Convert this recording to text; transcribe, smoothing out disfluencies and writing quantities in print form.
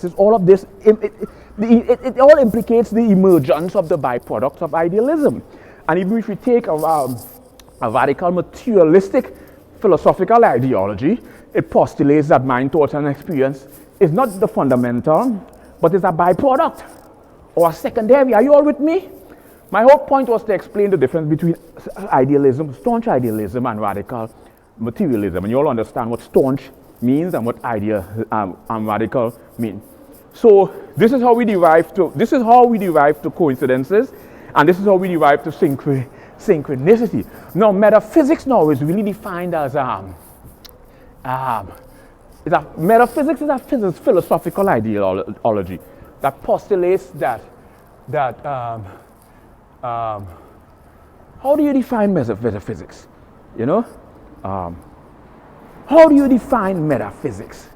practice, all of this, it all implicates the emergence of the byproducts of idealism. And even if we take a radical materialistic philosophical ideology, it postulates that mind, thought, and experience is not the fundamental, but is a byproduct or a secondary. Are you all with me? My whole point was to explain the difference between idealism, staunch idealism, and radical materialism. And you all understand what staunch means and what radical mean. So this is how we derive to coincidences, and this is how we derive to synchronicity. Now, metaphysics now is really defined as metaphysics is a philosophical ideology that postulates that how do you define metaphysics? You know, how do you define metaphysics?